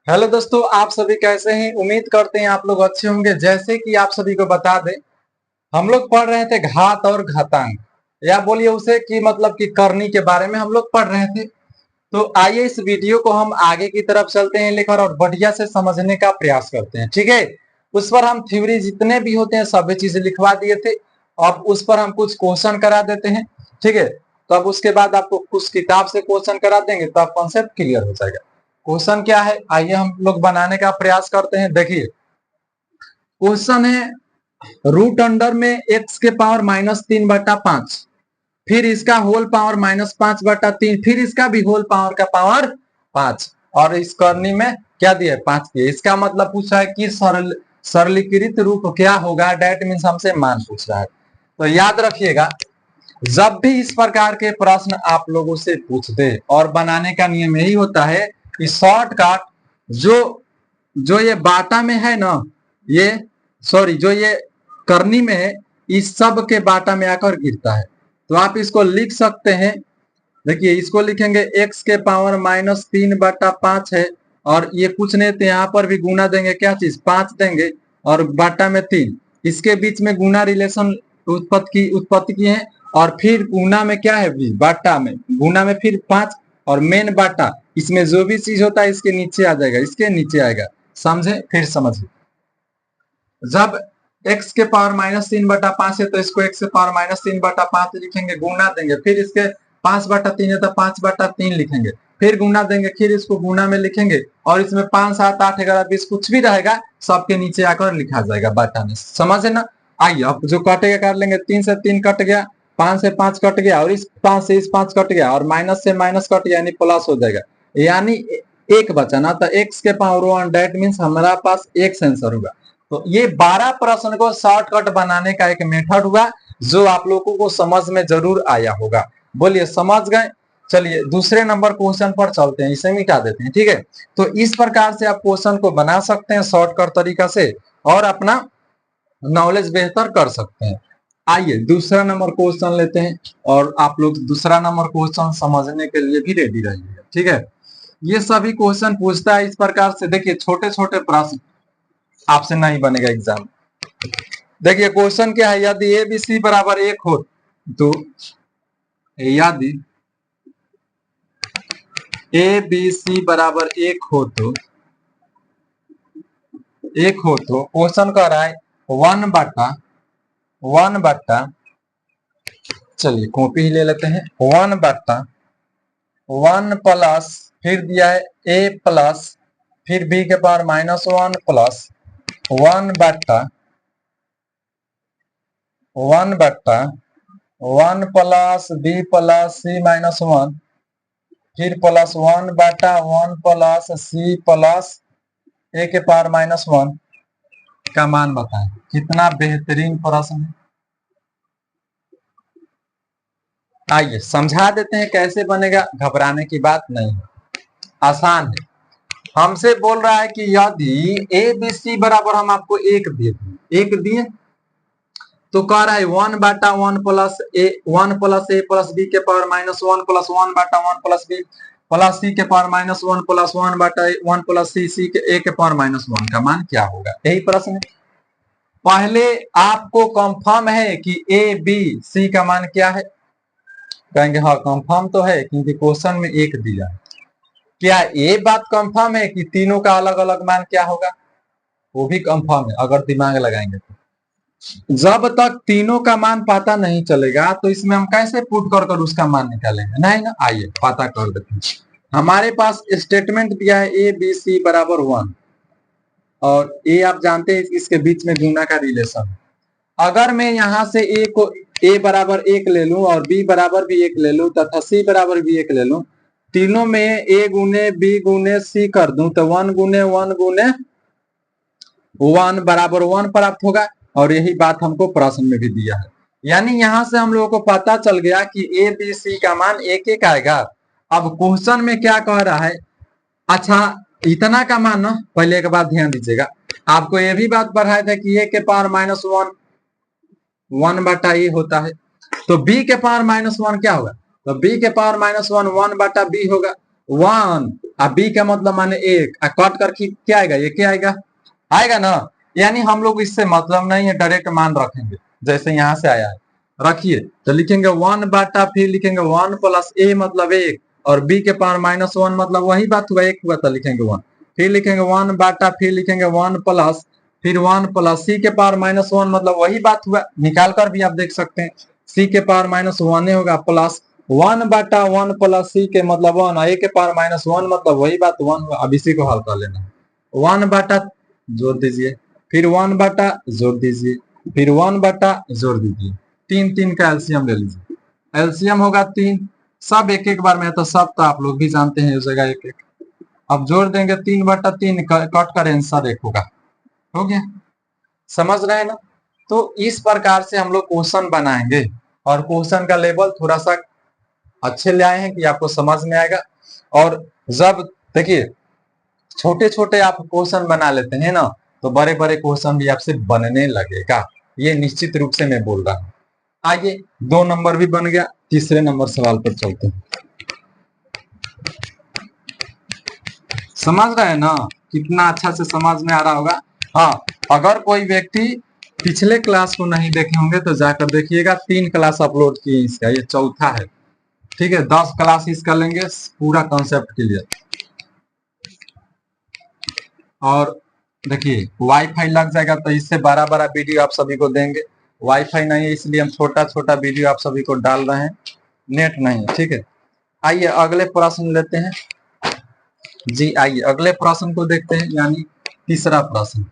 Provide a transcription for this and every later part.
Hello दोस्तों, आप सभी कैसे हैं। उम्मीद करते हैं आप लोग अच्छे होंगे। जैसे कि आप सभी को बता दें, हम लोग पढ़ रहे थे घात और घातांक, या बोलिए उसे कि मतलब कि करनी के बारे में हम लोग पढ़ रहे थे। तो आइए इस वीडियो को हम आगे की तरफ चलते हैं लेकर और बढ़िया से समझने का प्रयास करते हैं। ठीक है, उस पर हम थ्योरी जितने भी होते हैं सभी चीजें लिखवा दिए थे। अब उस पर हम कुछ क्वेश्चन करा देते हैं। ठीक है, तो अब उसके बाद आपको कुछ किताब से क्वेश्चन करा देंगे तो आप कॉन्सेप्ट क्लियर हो जाएगा। क्वेश्चन क्या है, आइए हम लोग बनाने का प्रयास करते हैं। देखिए, क्वेश्चन है रूट अंडर में एक्स के पावर -3/5, फिर इसका होल पावर -5/3, फिर इसका भी होल पावर का पावर 5, और इस करनी में क्या दिया है, 5 दिया। इसका मतलब पूछा है कि सरलीकृत रूप क्या होगा। डेट मीन्स हमसे मान पूछ रहा है। तो याद रखिएगा, जब भी इस प्रकार के प्रश्न आप लोगों से पूछते और बनाने का नियम यही होता है कि शॉर्टकट जो जो ये बाटा में है ना, ये सॉरी जो ये करनी में है, इस सब के बाटा में आकर गिरता है। तो आप इसको लिख सकते हैं। देखिए, इसको लिखेंगे एक्स के पावर -3/5 है, और ये कुछ नहीं तो यहाँ पर भी गुना देंगे, क्या चीज 5 देंगे और बाटा में 3। इसके बीच में गुना रिलेशन उत्पत्ति की है, और फिर गुना में क्या है, बाटा में गुना में फिर 5, और मेन बाटा इसमें जो भी चीज होता है इसके नीचे आ जाएगा, इसके नीचे आएगा। समझे, फिर समझिए। जब x के पावर -3/5 है तो इसको x के पावर -3/5 लिखेंगे, गुना देंगे, फिर इसके 5/3 है तो 5/3 लिखेंगे, फिर गुना देंगे, फिर इसको गुना में लिखेंगे, और इसमें 5, 7, 8, 11, 20 कुछ भी रहेगा सबके नीचे आकर लिखा जाएगा बाटा में। समझे ना। आइए, अब जो कटेगा कर लेंगे। 3 से 3 कट गया, 5 से 5 कट गया, और इस 5 से इस 5 कट गया, और माइनस से माइनस कट गया, यानी प्लस हो जाएगा। यानी एक बचा ना, तो x के पावर 1, डेट मीन्स हमारा पास x आंसर होगा। तो ये 12 प्रश्न को शॉर्टकट बनाने का एक मेथड हुआ जो आप लोगों को समझ में जरूर आया होगा। बोलिए, समझ गए। चलिए दूसरे नंबर क्वेश्चन पर चलते हैं, इसे मिटा देते हैं। ठीक है, तो इस प्रकार से आप क्वेश्चन को बना सकते हैं शॉर्टकट तरीका से, और अपना नॉलेज बेहतर कर सकते हैं। आइए दूसरा नंबर क्वेश्चन लेते हैं, और आप लोग दूसरा नंबर क्वेश्चन समझने के लिए भी रेडी रहिएगा। ठीक है, ये सभी क्वेश्चन पूछता है इस प्रकार से। देखिए, छोटे छोटे प्रश्न आपसे नहीं बनेगा एग्जाम। देखिए क्वेश्चन क्या है, यदि ए बी सी बराबर 1 हो तो, यदि ए बी सी बराबर 1 हो तो क्वेश्चन कह रहा है 1/1, चलिए कॉपी ही ले लेते हैं। 1/1 प्लस, फिर दिया है ए प्लस, फिर बी के power -1 plus 1/1 plus B plus C -1, फिर plus 1/1 plus C plus A के पावर -1 का मान बताएं। कितना बेहतरीन प्रश्न है। आइए समझा देते हैं कैसे बनेगा, घबराने की बात नहीं है, आसान है। हमसे बोल रहा है कि यदि ए बी सी बराबर, हम आपको एक दिए तो कह रहा है 1/1 प्लस ए प्लस बी के power -1 plus 1/1 plus B plus C के पावर -1 प्लस 1/1 प्लस सी के ए के पावर -1 का मान क्या होगा, यही प्रश्न है। पहले आपको कंफर्म है कि ए बी सी का मान क्या है। कहेंगे हाँ कंफर्म तो है, क्योंकि क्वेश्चन में एक दिया है। क्या ये बात कंफर्म है कि तीनों का अलग अलग मान क्या होगा, वो भी कंफर्म है अगर दिमाग लगाएंगे तो। जब तक तीनों का मान पता नहीं चलेगा तो इसमें हम कैसे पुट कर कर उसका मान निकालेंगे, नहीं ना। आइए पता कर देते हैं। हमारे पास स्टेटमेंट दिया है ए बी सी बराबर 1, और ए आप जानते हैं इसके बीच में गुना का रिलेशन। अगर मैं यहाँ से ए को ए बराबर 1 ले लूं और बी बराबर भी 1 ले लूं तथा सी बराबर भी 1 ले लूं, तीनों में ए गुने बी गुने सी कर दूं तो 1 गुने 1 गुने 1 बराबर 1 प्राप्त होगा। और यही बात हमको प्रश्न में भी दिया है। यानी यहां से हम लोगों को पता चल गया कि ए बी सी का मान एक एक आएगा। अब क्वेश्चन में क्या कह रहा है, अच्छा इतना का मान ना, पहले एक बात ध्यान दीजिएगा। आपको ये भी बात पढ़ाया था कि ए के पावर -1 1/ए होता है, तो बी के पावर -1 क्या होगा, तो बी के पावर -1 1/बी होगा। वन, अब बी का मतलब माने एक, कट करके क्या आएगा, ये क्या आएगा, आएगा ना। यानी हम लोग इससे मतलब नहीं है, डायरेक्ट मान रखेंगे जैसे यहाँ से आया है, रखिए तो लिखेंगे 1 फिर लिखेंगे 1 + a मतलब एक, और b के पावर -1 मतलब वही बात हुआ, एक हुआ था, लिखेंगे 1, फिर लिखेंगे 1 फिर लिखेंगे 1 प्लस, फिर 1 प्लस c के पावर -1 मतलब वही बात हुआ, निकाल कर भी आप देख सकते हैं, c के पावर -1 होगा, प्लस 1/1 प्लस c के मतलब 1, a के पावर -1 मतलब वही बात 1 हुआ। अब इसी को हल कर लेना है, 1 जोड़ दीजिए, फिर 1 जोड़ दीजिए, फिर 1 जोड़ दीजिए, 3 का एलसीएम ले लीजिए, एलसीएम होगा 3, सब एक एक बार में, तो सब तो आप लोग भी जानते हैं, उस जगह एक एक, अब जोड़ देंगे 3/3, कट कर आंसर एक होगा, हो गया, समझ रहे हैं ना। तो इस प्रकार से हम लोग क्वेश्चन बनाएंगे, और क्वेश्चन का लेवल थोड़ा सा अच्छे ले आए हैं कि आपको समझ में आएगा। और जब देखिए छोटे छोटे आप क्वेश्चन बना लेते हैं ना, तो बड़े बड़े क्वेश्चन भी आपसे बनने लगेगा, ये निश्चित रूप से मैं बोल रहा हूँ। आइए 2 नंबर भी बन गया, तीसरे नंबर सवाल पर चलते हैं। समझ रहे हैं ना, कितना अच्छा से समझ में आ रहा होगा। हाँ, अगर कोई व्यक्ति पिछले क्लास को नहीं देखे होंगे तो जाकर देखिएगा, 3 क्लास अपलोड किए इसका, ये चौथा है, ठीक है, 10 क्लास इसका लेंगे पूरा कॉन्सेप्ट क्लियर। और देखिए वाईफाई लग जाएगा तो इससे बड़ा बड़ा वीडियो आप सभी को देंगे, वाईफाई नहीं है इसलिए हम छोटा छोटा वीडियो आप सभी को डाल रहे हैं, नेट नहीं है, ठीक है। आइए अगले प्रश्न लेते हैं जी, आइए अगले प्रश्न को देखते हैं, यानी तीसरा प्रश्न,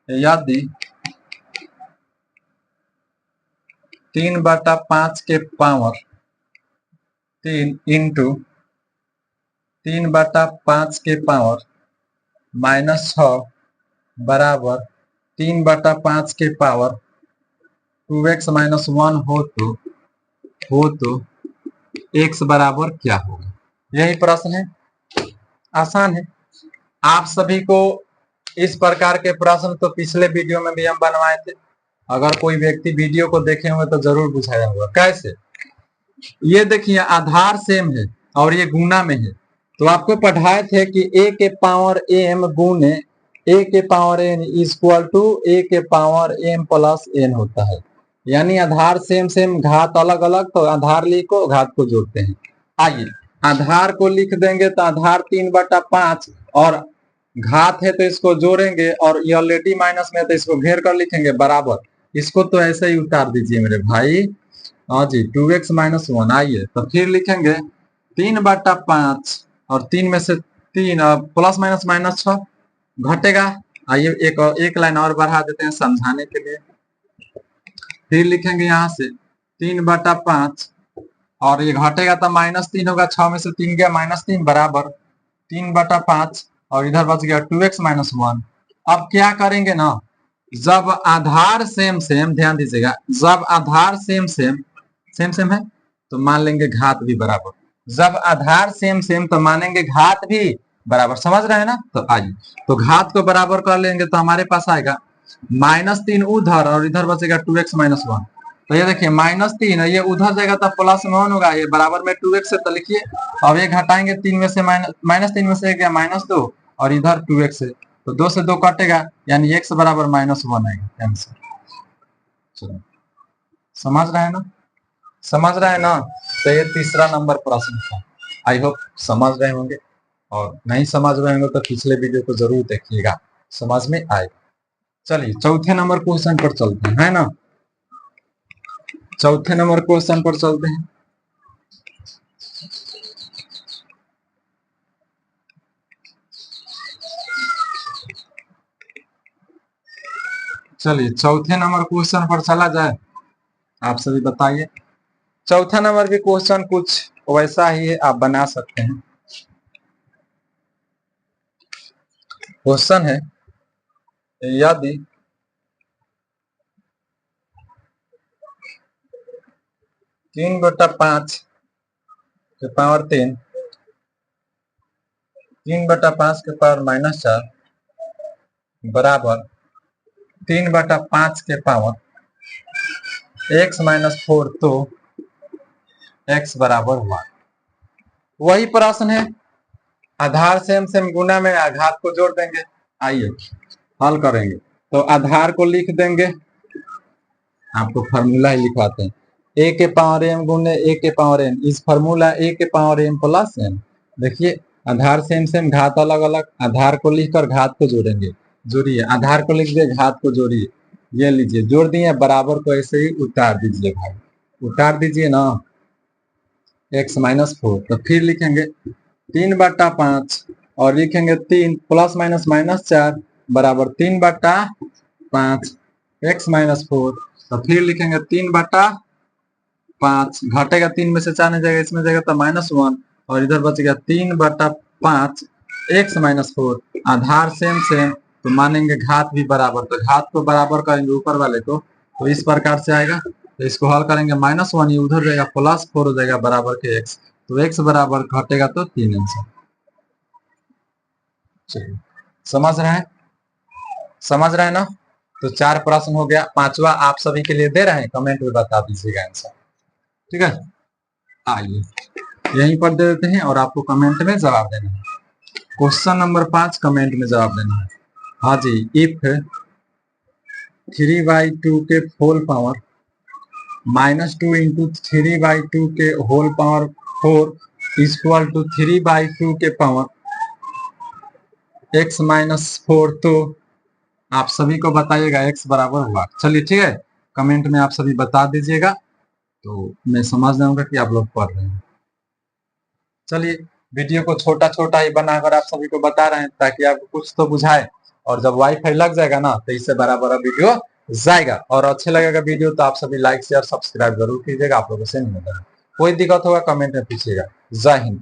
यदि 3/5 के पावर 3 इंटू 3/5 के पावर -6 बराबर 3/5 के पावर 2x - 1 हो तो x बराबर क्या होगा, यही प्रश्न है, आसान है। आप सभी को इस प्रकार के प्रश्न तो पिछले वीडियो में भी हम बनवाए थे, अगर कोई व्यक्ति वीडियो को देखे हुए तो जरूर बुझाया होगा। कैसे, ये देखिए आधार सेम है और ये गुना में है, तो आपको पढ़ाए थे कि a के पावर m गुने a के power n equal to a के पावर m प्लस n होता है, यानी आधार सेम सेम घात अलग अलग, तो आधार लिखो घात को जोड़ते हैं। आइए आधार को लिख देंगे तो आधार 3/5 और घात है तो इसको जोड़ेंगे, और ये ऑलरेडी माइनस में तो इसको घेर कर लिखेंगे बराबर, इसको तो ऐसे ही उतार दीजिए मेरे भाई, हाँ जी 2x - 1। आइए तो फिर लिखेंगे 3/5 और 3 में से 3 प्लस माइनस -6 घटेगा। आइए एक लाइन और बढ़ा देते हैं समझाने के लिए, फिर लिखेंगे यहाँ से 3/5 और ये घटेगा तो -3 होगा, 6 में से 3 गया -3 बराबर 3/5 और इधर बच गया 2x - 1। अब क्या करेंगे ना, जब आधार सेम सेम, ध्यान दीजिएगा, जब आधार सेम सेम है तो मान लेंगे घात भी बराबर, जब आधार सेम सेम तो मानेंगे घात भी बराबर, समझ रहे हैं ना। तो आइए तो घात को बराबर कर लेंगे तो हमारे पास आएगा -3 उधर और इधर बचेगा 2x - 1। तो ये देखिए -3 ये उधर जाएगा तो प्लस में 1 होगा, ये बराबर में 2x है, तो लिखिए अब ये घटाएंगे 3 में से -3 में से गया -2 और इधर 2x है, तो 2 से 2 कटेगा, यानी x बराबर -1 आएगा आंसर। चलो समझ रहे हैं ना, समझ रहे हैं ना। तो ये तीसरा नंबर प्रश्न था, आई होप समझ रहे होंगे, और नहीं समझ रहे होंगे तो पिछले वीडियो को जरूर देखिएगा, समझ में आएगा। चलिए चौथे नंबर क्वेश्चन पर चलते हैं, है ना, चौथे नंबर क्वेश्चन पर चलते हैं। चलिए चौथे नंबर क्वेश्चन पर चला जाए, आप सभी बताइए। चौथा नंबर भी क्वेश्चन कुछ वैसा ही है, आप बना सकते हैं। क्वेश्चन है यदि 3/5 के पावर 3 3/5 के पावर -4 बराबर 3/5 के पावर x - 4 तो x बराबर 1। वही प्रश्न है, आधार सेम सेम गुना में घात को जोड़ देंगे। आइए हल करेंगे। तो आधार को लिख देंगे, आपको फार्मूला ही लिखवाते हैं, ए के पावर एम गुने ए के पावर एन इस फार्मूला ए के पावर एम प्लस एन। देखिए आधार सेम सेम घात अलग अलग, आधार को लिखकर घात को जोड़ेंगे। जोड़िए, आधार को लिख दिए, घात को जोड़िए, ये लीजिए जोड़ दिए, बराबर को ऐसे ही उतार दीजिए भाई, उतार दीजिए ना, x माइनस 4। तो फिर लिखेंगे 3/5 और लिखेंगे 3 प्लस माइनस माइनस 4 बराबर 3/5 x माइनस 4। तो फिर लिखेंगे 3/5, घटेगा 3 में से 4 नहीं जाएगा, इसमें जाएगा तो -1 और इधर बच गया 3/5 x माइनस 4। आधार सेम सेम तो मानेंगे घात भी बराबर, तो घात को बराबर करेंगे ऊपर वाले को, तो इस प्रकार से आएगा। तो इसको हल करेंगे -1 ये उधर जाएगा, +4 हो जाएगा बराबर के x, तो x बराबर घटेगा तो 3 आंसर। चलिए समझ रहे हैं, समझ रहे हैं ना। तो 4 प्रश्न हो गया, 5वां आप सभी के लिए दे रहे हैं, कमेंट में बता दीजिएगा आंसर, ठीक है। आइए यहीं पर दे देते हैं और आपको कमेंट में जवाब देना है। क्वेश्चन नंबर 5 कमेंट में जवाब देना है। हाँ जी, इफ 3/2 के होल पावर -2 इंटू 3/2 के होल पावर 4 इक्वल टू 3/2 के पावर x माइनस 4, तो आप सभी को बताइएगा x बराबर हुआ। चलिए ठीक है, कमेंट में आप सभी बता दीजिएगा, तो मैं समझ जाऊंगा कि आप लोग पढ़ रहे हैं। चलिए वीडियो को छोटा छोटा ही बनाकर आप सभी को बता रहे हैं ताकि आपको कुछ तो बुझाए, और जब वाईफाई लग जाएगा ना तो इससे बड़ा बड़ा वीडियो जाएगा। और अच्छे लगेगा वीडियो तो आप सभी लाइक शेयर सब्सक्राइब जरूर कीजिएगा। आप लोगों से नहीं मिलेगा, कोई दिक्कत होगा कमेंट में पूछिएगा। जय हिंद।